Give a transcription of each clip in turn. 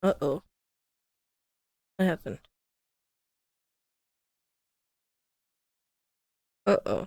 Uh-oh. What happened? Uh-oh.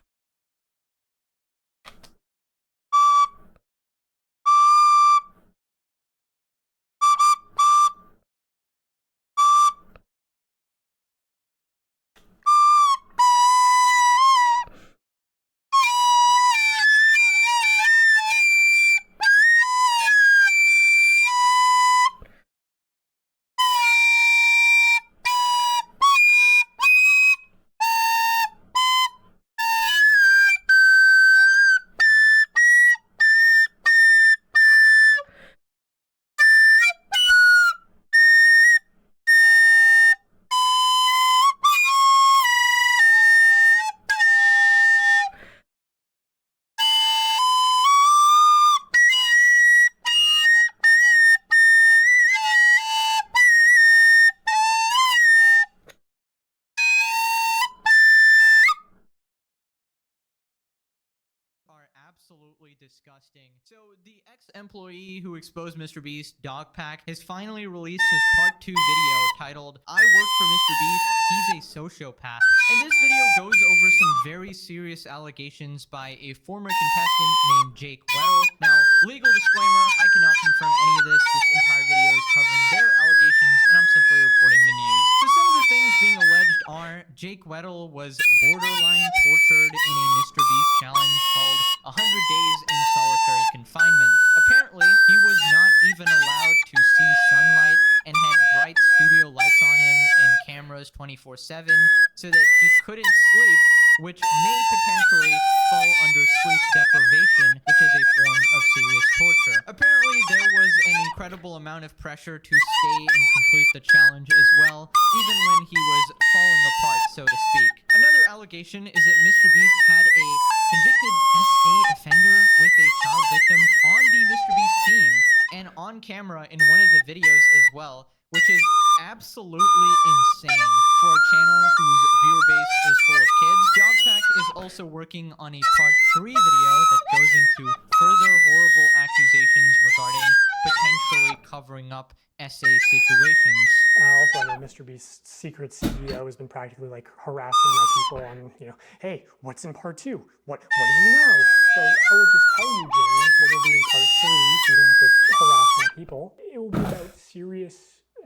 Are absolutely disgusting. So the ex-employee who exposed Mr. Beast, Dogpack, has finally released his part 2 video titled I Work for Mr. Beast, He's a Sociopath. And this video goes over some very serious allegations by a former contestant named Jake Weddle. Now, legal disclaimer, I cannot confirm any of this. This entire video is covering their allegations, and I'm simply reporting the news. So some of the things being alleged are Jake Weddle was borderline tortured in a Mr. Beast challenge called 100 Days in Solitary Confinement. Apparently, he was not even allowed to see sunlight and had bright studio lights on him and cameras 24/7 so that he couldn't sleep, which may potentially fall under sleep deprivation, which is a form of serious torture. Apparently, there was an incredible amount of pressure to stay and complete the challenge as well, even when he was falling apart, so to speak. Another allegation is that Mr. Beast had a convicted SA offender with a child victim on the Mr. Beast team and on camera in one of the videos as well, which is absolutely insane for a channel whose viewer base is full of kids. Dogpack is also working on a part 3 video that goes into further horrible accusations regarding potentially covering up SA situations. Also, I know Mr. Beast's secret CEO has been practically like harassing my people on, hey, what's in part 2? What does he know? So I will just tell you, James, what will be in part 3, so you don't have to harass my people. It will be about serious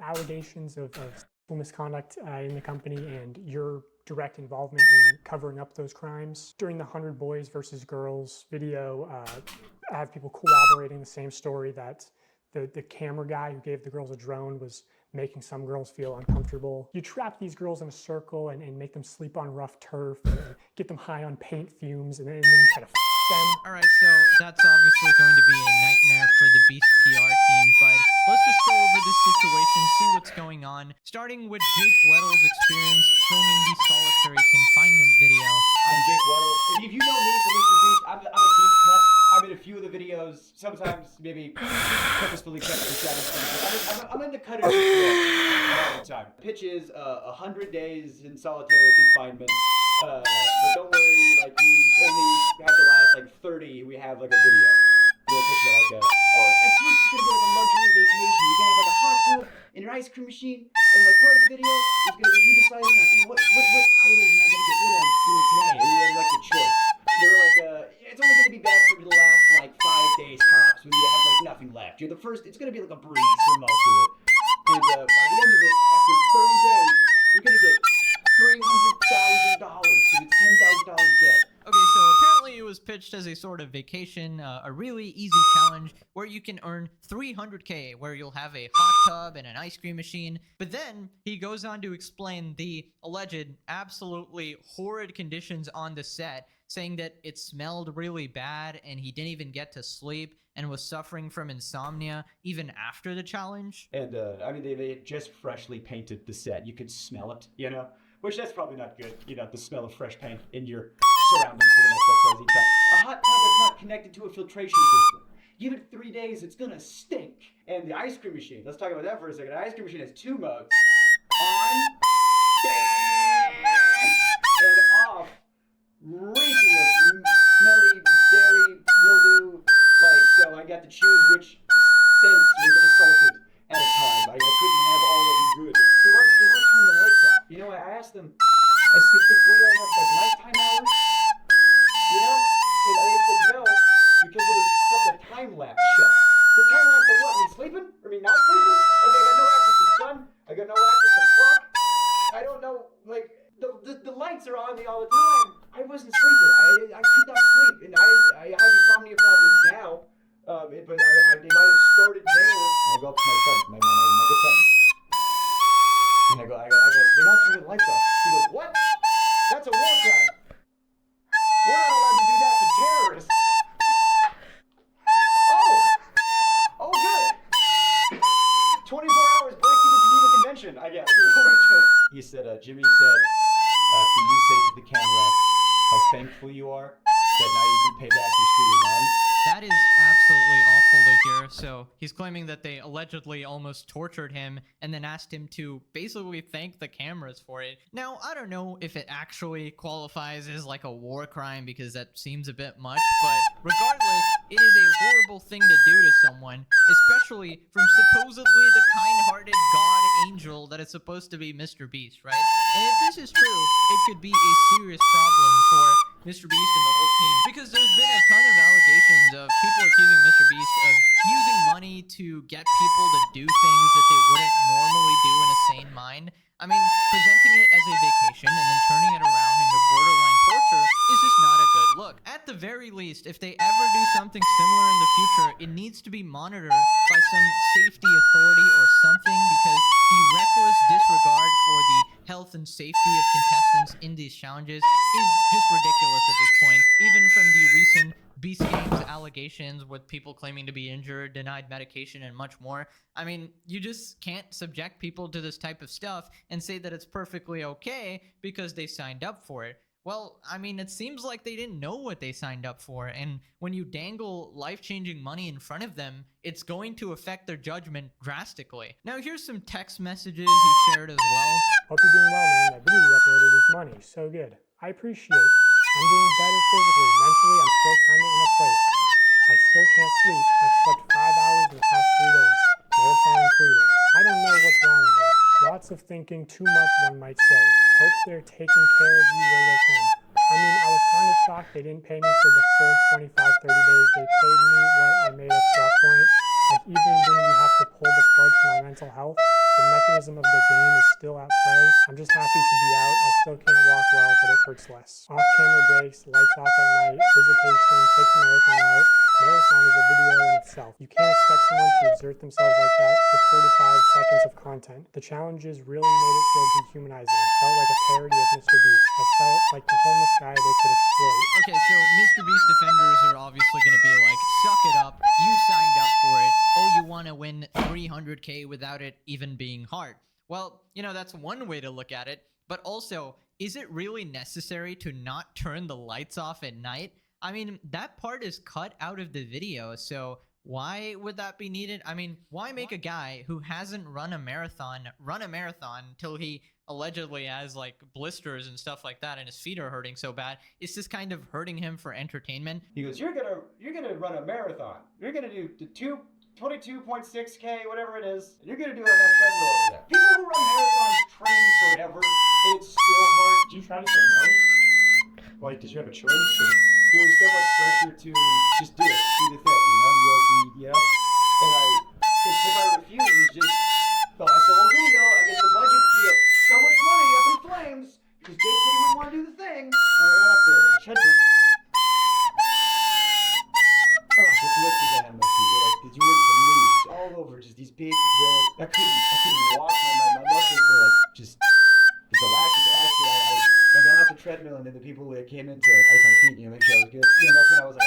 allegations of sexual misconduct in the company and your direct involvement in covering up those crimes. During the 100 Boys versus Girls video, I have people corroborating the same story that the camera guy who gave the girls a drone was making some girls feel uncomfortable. You trap these girls in a circle and make them sleep on rough turf and get them high on paint fumes, and then you try to them. Alright, so that's obviously going to be a nightmare for the Beast PR team, but let's just go over this situation, see what's going on, starting with Jake Weddle's experience filming the solitary confinement video. I'm Jake Weddle. If you know me from Mr. Beast, I'm a deep cut. I'm in a few of the videos, sometimes maybe purposefully kept in shadows. I'm in the cut all the time. Pitch is 100 days in solitary confinement. But don't worry, like you only have to last like 30. We have like a video. We'll pitch it like at first it's gonna be like a luxury vacation. You're gonna have like a hot tub and your ice cream machine, and like part of the video is gonna be you deciding like what items am I gonna get rid of, today, and you have like a choice. They were like, it's only gonna be bad for the last like 5 days tops when you have like nothing left. You're the first. It's gonna be like a breeze for most of it, and by the end of it, after 30 days, you're gonna get $300,000 because it's $10,000 a day. Okay, so apparently it was pitched as a sort of vacation, a really easy challenge where you can earn 300K, where you'll have a hot tub and an ice cream machine. But then he goes on to explain the alleged absolutely horrid conditions on the set, saying that it smelled really bad and he didn't even get to sleep and was suffering from insomnia even after the challenge. And I mean, they had just freshly painted the set. You could smell it, which that's probably not good, the smell of fresh paint in your surroundings for the next XYZ time. A hot tub that's not connected to a filtration system. Give it 3 days, it's gonna stink. And the ice cream machine, let's talk about that for a second. The ice cream machine has 2 modes. On, and off, reeking of smelly dairy mildew. So I got to choose which sense was assaulted at a time. I couldn't asked them, I said, can we like have like nighttime hours? You know? And they said no, because it would cut the time lapse shot. The time lapse of what? Me sleeping? Or me not sleeping? Okay, I got no access to sun. I got no access to clock. I don't know, like, the lights are on me all the time. I wasn't sleeping. I could not sleep. And I have insomnia problems now. But they might have started there. And I go up to my friend, my good friend. And I go, they're not turning the lights off. He goes, what? That's a war crime. We're not allowed to do that to terrorists. Oh, good. 24 hours breaking the Geneva Convention, I guess. He said, Jimmy said, can you say to the camera how thankful you are that now you can pay back your student loans? That is absolutely awful to hear. So he's claiming that they allegedly almost tortured him and then asked him to basically thank the cameras for it. Now, I don't know if it actually qualifies as like a war crime because that seems a bit much, but regardless, it is a horrible thing to do to someone, especially from supposedly the kind-hearted god angel that is supposed to be Mr. Beast, right? And if this is true, it could be a serious problem for Mr. Beast and the whole team, because there's been a ton of allegations of people accusing Mr. Beast of using money to get people to do things that they wouldn't normally do in a sane mind. I mean, presenting it as a vacation and then turning it around into borderline torture is just not a good look. At the very least, if they ever do something similar in the future, it needs to be monitored by some safety authority or something, because the reckless disregard for the health and safety of contestants in these challenges is just ridiculous at this point. Even from the recent Beast Games allegations with people claiming to be injured, denied medication, and much more. I mean, you just can't subject people to this type of stuff and say that it's perfectly okay because they signed up for it. Well, I mean, it seems like they didn't know what they signed up for, and when you dangle life-changing money in front of them, it's going to affect their judgment drastically. Now, here's some text messages he shared as well. Hope you're doing well, man. That video you uploaded is money. So good. I appreciate it. I'm doing better physically. Mentally, I'm still kind of in a place. I still can't sleep. I've slept 5 hours in the past 3 days, marathon included. I don't know what's wrong with me. Lots of thinking, too much, one might say. Hope they're taking care of you where they can. I mean, I was kind of shocked they didn't pay me for the full 25, 30 days. They paid me what I made up to that point. Like, even when we have to pull the plug for my mental health, the mechanism of the game is still at play. I'm just happy to be out. I still can't walk well, but it hurts less. Off-camera breaks, lights off at night, visitation, take the marathon out. Marathon is a video in itself. You can't expect someone to exert themselves like that for 45 seconds of content. The challenges really made it feel dehumanizing. Felt like a parody of Mr. Beast. I felt like the homeless guy they could exploit. Okay, so Mr. Beast defenders are obviously going to be like, suck it up, you signed up for it, oh, you want to win 300k without it even being hard. Well, you know, that's one way to look at it, but also, is it really necessary to not turn the lights off at night? I mean, that part is cut out of the video, so why would that be needed? I mean, why make a guy who hasn't run a marathon till he allegedly has like blisters and stuff like that and his feet are hurting so bad? It's just kind of hurting him for entertainment. He goes, you're gonna run a marathon. You're gonna do the 22.6K, whatever it is, and you're gonna do it on that treadmill over there. People who run marathons train forever, and it's still hard. Did you try to say no? Like, did you have a choice? Or? There was so much pressure to just do it, do the thing, you know? And if I refuse, it's just, well, that's the whole video. I get the budget, so much money up in flames, because Jake said he wouldn't want to do the thing. I got off the treadmill. Just lifted that on my feet. Like, you wouldn't believe. It's all over, just these big red. I couldn't walk. My muscles were like just lactic acid. I got off the treadmill, and then the people that came in to like ice my feet, make sure I was good. Yeah, that's when I was like,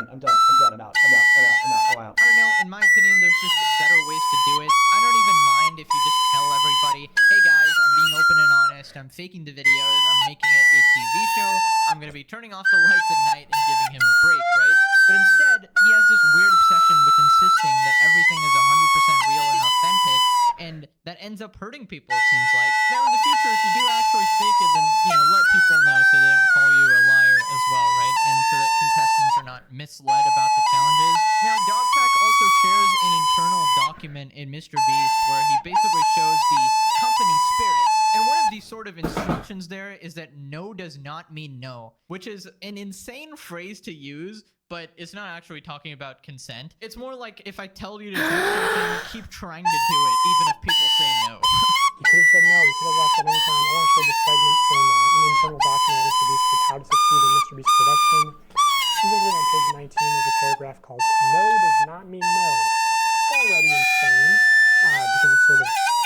I'm done, I'm out. I don't know, in my opinion, there's just better ways to do it. I don't even mind if you just tell everybody, hey guys, I'm being open and honest, I'm faking the videos, I'm making it a TV show, I'm gonna be turning off the lights at night and giving him a break, right? But instead, he has this weird obsession with insisting that everything is 100% real and authentic, and that ends up hurting people, it seems like. Now, in the future, if you do actually fake it, then, let people know so they don't call you a liar as well, right? And so that contestants are not misled about the challenges. Now, Dogpack also shares an internal document in Mr. Beast where he basically shows the company spirit. And one of the sort of instructions there is that no does not mean no, which is an insane phrase to use, but it's not actually talking about consent. It's more like if I tell you to do something, keep trying to do it, even if people say no. You could have said no, you could have left at any time. I want to show this segment from an internal document of Mr. Beast called How to Succeed in Mr. Beast Production. Specifically on page 19, there's a paragraph called No Does Not Mean No. Already insane, because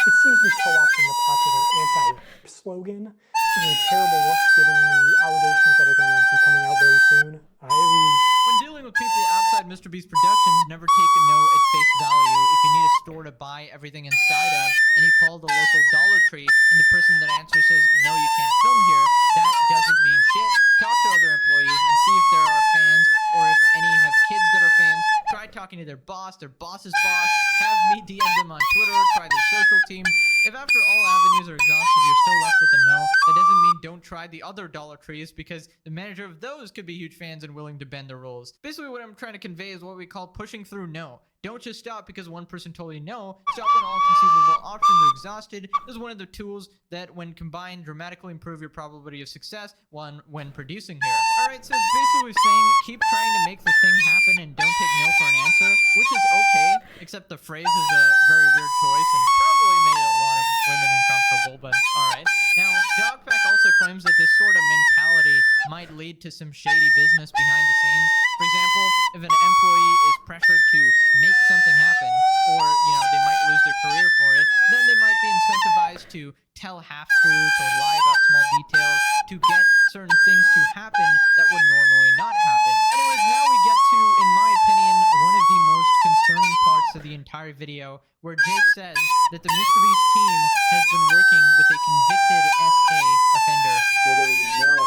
it seems to be co-opting the popular anti-rape slogan. It's a terrible look given the allegations that are going to be coming out very soon. It reads, when dealing with people outside Mr. Beast Productions, never take a no at face value. If you need a store to buy everything inside of, and you call the local Dollar Tree, and the person that answers says, no, you can't film here, that doesn't mean shit. Talk to other employees and see if there are fans, or if any have kids that are fans. Try talking to their boss's boss. Have me DM them on Twitter. Try their social team. If after all avenues are exhausted, you're still left with a no, that doesn't mean don't try the other Dollar Trees, because the manager of those could be huge fans and willing to bend the rules. Basically, what I'm trying to convey is what we call pushing through no. Don't just stop because one person told you no. Stop when all conceivable options are exhausted. This is one of the tools that, when combined, dramatically improve your probability of success when producing here. Alright, so it's basically saying keep trying to make the thing happen and don't take no for an answer, which is okay, except the phrase is a very weird choice and probably made a lot of women uncomfortable, but alright. Now, Dogpack also claims that this sort of mentality might lead to some shady business behind the scenes. For example, if an employee is pressured to make something happen, or, they might lose their career for it, then they might be incentivized to tell half-truths or lie about small details to get certain things to happen that would normally not happen. Anyways, now we get to, in my opinion, one of the most concerning parts of the entire video, where Jake says that the Mr. Beast team has been working with a convicted SA offender. Well, there was a known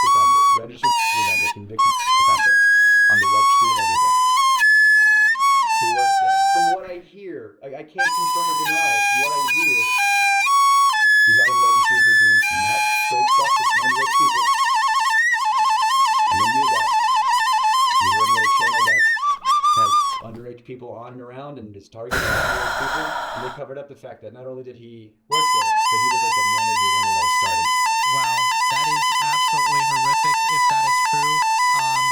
offender, registered offender, convicted offender, on the registry and everything, who worked there. From what I hear, I can't confirm or deny it. From what I hear, he's on the registry for doing some not great stuff with some underage people. And then knew that. He's running at a channel that has underage people on and around and is targeting underage people. And they covered up the fact that not only did he work there, but he was like the manager when it all started. Wow, that is absolutely horrific if that is true.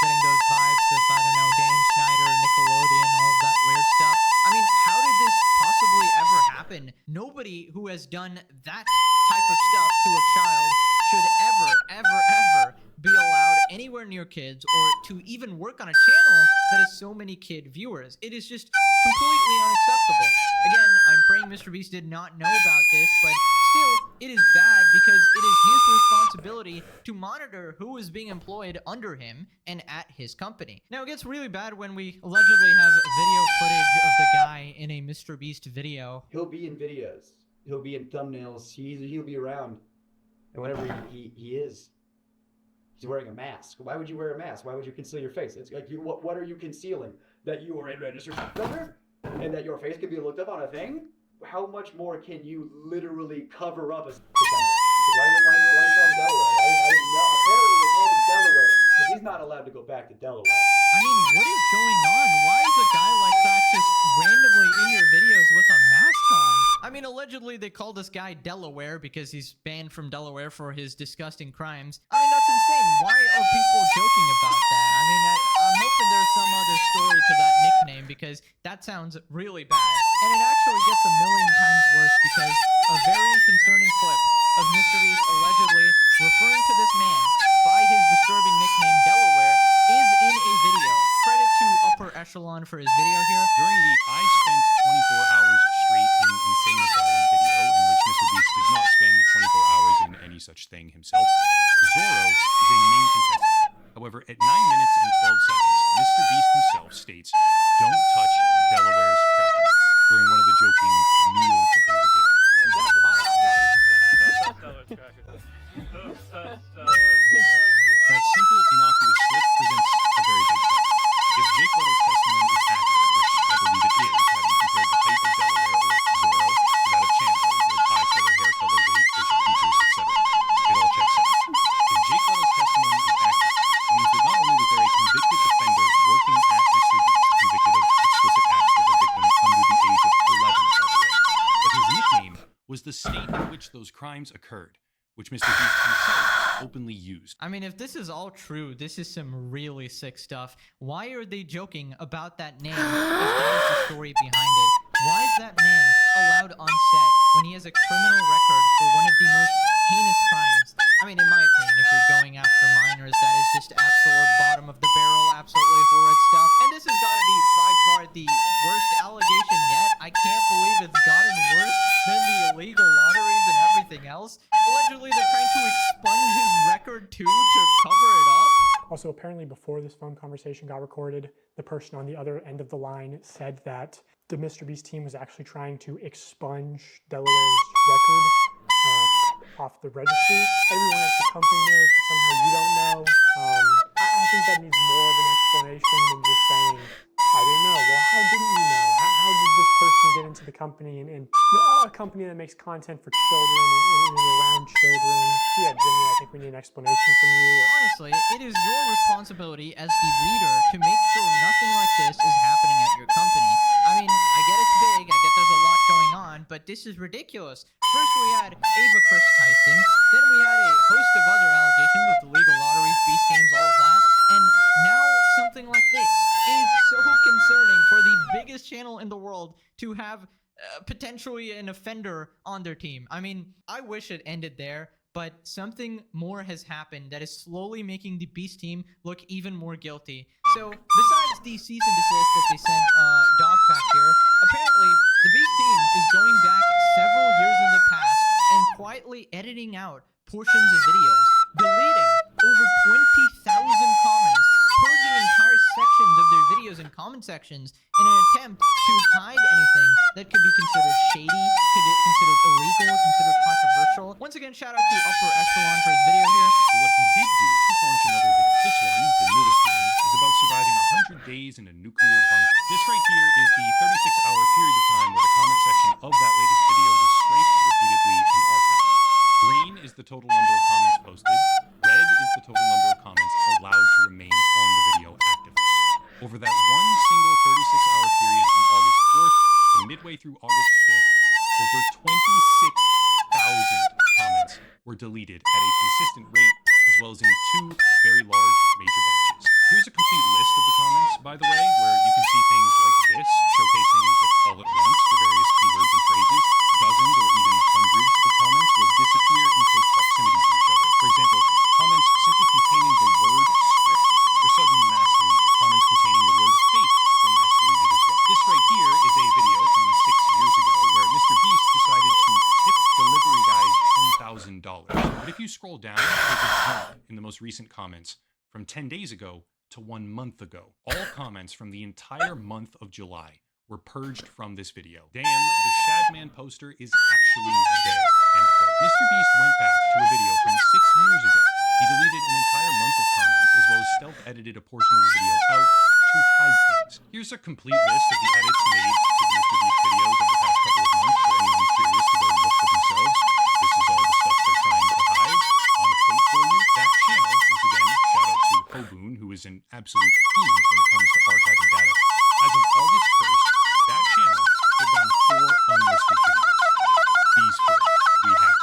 Getting those vibes of, I don't know, Dan Schneider, Nickelodeon, all of that weird stuff. I mean, how did this possibly ever happen? Nobody who has done that type of stuff to a child should ever be allowed anywhere near kids, or to even work on a channel that has so many kid viewers. It is just completely unacceptable. Again, I'm praying Mr. Beast did not know about this, but still, it is bad because it is his responsibility to monitor who is being employed under him and at his company. Now, it gets really bad when we allegedly have video footage of the guy in a Mr. Beast video. He'll be in videos. He'll be in thumbnails. He'll be around. And whenever he is, he's wearing a mask. Why would you wear a mask? Why would you conceal your face? It's like, what are you concealing? That you are a registered offender? And that your face can be looked up on a thing? How much more can you literally cover up as a offender? Why do you call him Delaware? Apparently they call him Delaware because he's not allowed to go back to Delaware. I mean, what is going on? Why is a guy like that just randomly in your videos with a mask on? I mean, allegedly they call this guy Delaware because he's banned from Delaware for his disgusting crimes. I mean, that's insane. Why are people joking about that? I mean, I'm hoping there's some other story to that nickname, because that sounds really bad. And it actually gets a million times worse, because a very concerning clip of Mr. Beast allegedly referring to this man by his disturbing nickname Delaware is in a video. Credit to Upper Echelon for his video here. During the I spent 24 hours straight in insane asylum video, in which Mr. Beast did not spend 24 hours in any such thing himself, Zorro is a main contestant. However, at 9 minutes and 12 seconds, Mr. Beast himself states, "Don't touch Delaware's cracker," during one of the joking meals that they were given. That simple, innocuous slip presents a very big problem. If Jake Weddle's testimony is accurate, which I believe it is, having compared the height of Delaware, or Zorro, to that of Chandler, with eye color, hair color, weight, facial features, etc., it all checks out. If Jake Weddle's testimony is accurate, it means that not only was there a convicted offender working at Mr. Beast, convicted of explicit acts with a victim under the age of 11, by the way, but his nickname was the state in which those crimes crimes occurred, which Mr. Beast himself openly used. I mean, if this is all true, this is some really sick stuff. Why are they joking about that name if that is the story behind it? Why is that man allowed on set when he has a criminal record for one of the most heinous crimes? I mean, in my opinion, if you're going after minors, that is just absolute bottom of the barrel, absolutely horrid stuff. And this has got to be by far the worst allegation yet. I can't believe it's gotten worse than the illegal lotteries and everything else. Allegedly, they're trying to expunge his record too to cover it up. Also, apparently before this phone conversation got recorded, the person on the other end of the line said that the Mr. Beast team was actually trying to expunge Delaware's record off the registry. Everyone at the company knows, but somehow you don't know. I think that needs more of an explanation than just saying, I didn't know. Well, how didn't you know? How did this person get into the company and a company that makes content for children and around children? So yeah, Jimmy, I think we need an explanation from you. Honestly, it is your responsibility as the leader to make sure nothing like this is happening at your company. I mean, I get it's big, I get there's a lot going on, but this is ridiculous. First we had Ava Chris Tyson, then we had a host of other allegations with illegal lotteries, beast games, all of that, and now something like this. It is so concerning for the biggest channel in the world to have potentially an offender on their team. I mean, I wish it ended there, but something more has happened that is slowly making the Beast team look even more guilty. So, besides the cease and desist that they sent Dogpack here, apparently the Beast team is going back several years in the past and quietly editing out portions of videos, deleting over 20,000 comments, purging entire sections of their videos and comment sections in an attempt to hide anything that could be considered shady, could be considered illegal, considered controversial. Once again, shout out to Upper Echelon for his video here. But what he did do is launch another video. This one, the newest one, is about surviving 100 days in a nuclear bunker. This right here is the 36-hour period of time where the comment section of that latest video was scraped repeatedly and archived. Green is the total number of comments posted. Red is the total number of comments allowed to remain on the video actively. Over that one single 36-hour period from August 4th to midway through August 5th, over 26,000 comments were deleted at a consistent rate, as well as in two very large major batches. Here's a complete list of the comments, by the way, where you can see things like this, showcasing that all at once for various keywords and phrases, dozens or even hundreds of comments will disappear in close proximity to each other. For example, comments simply containing the word script were suddenly mass deleted. Comments containing the word fake were mass deleted as well. This right here is a video from 6 years ago where Mr. Beast decided to tip delivery guys $10,000. But if you scroll down, there's a jump in the most recent comments from 10 days ago to 1 month ago. All comments from the entire month of July were purged from this video. Damn, the Shadman poster is actually there, end quote. Mr. Beast went back to a video from 6 years ago. He deleted an entire month of comments, as well as stealth-edited a portion of the video out to hide things. Here's a complete list of the edits made to the Mr. Beast videos over the past couple of months for anyone curious to go look for themselves. This is all the stuff they're trying to hide on a plate for you. That channel, once again, shout out to Hoboon, who is an absolute fiend when it comes to archiving data. As of August 1st, that channel pulled down 4 unlisted videos. These 4 we have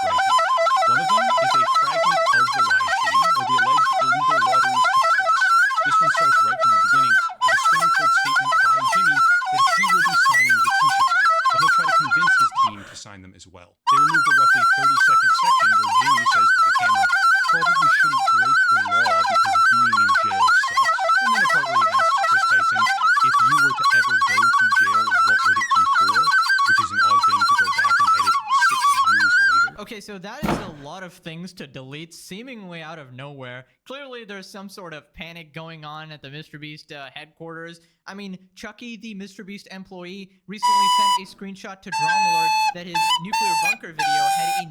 right here. One of them is a fragment of the live stream where the alleged illegal lotteries took place. This one starts right from the beginning with a stone-cold statement by Jimmy that he will be signing the t-shirts, but he'll try to convince his team to sign them as well. They removed a roughly 30-second section where Jimmy says to the camera, probably shouldn't break the law because being in jail sucks. And then a part where he asks Chris Tyson, if you were to ever go to jail, what would it be for? Which is an odd thing to go back and edit 6 years later. Okay, so that is a lot of things to delete seemingly out of nowhere. Clearly, there's some sort of panic going on at the Mr. Beast headquarters. I mean, Chucky, the Mr. Beast employee, recently sent a screenshot to Drama Alert that his nuclear bunker video had a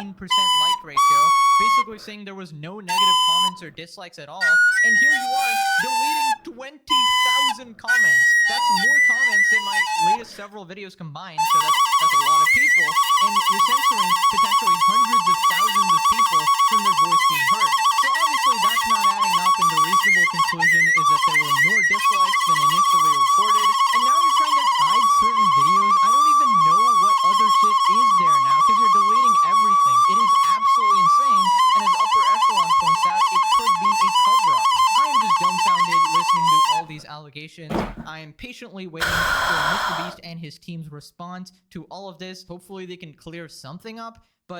99% like ratio, basically saying there was no negative comments or dislikes at all. And here you are, deleting 20,000 comments. That's more comments than my latest several videos combined, so that's a lot of people. And you're censoring potentially hundreds of thousands of people from their voice being heard. So obviously that's not adding up, and the reasonable conclusion is that there were more dislikes than initially reported. And now you're trying to hide certain videos. I don't even know what other shit is there now, because you're deleting allegations. I am patiently waiting for Mr. Beast and his team's response to all of this. Hopefully they can clear something up. But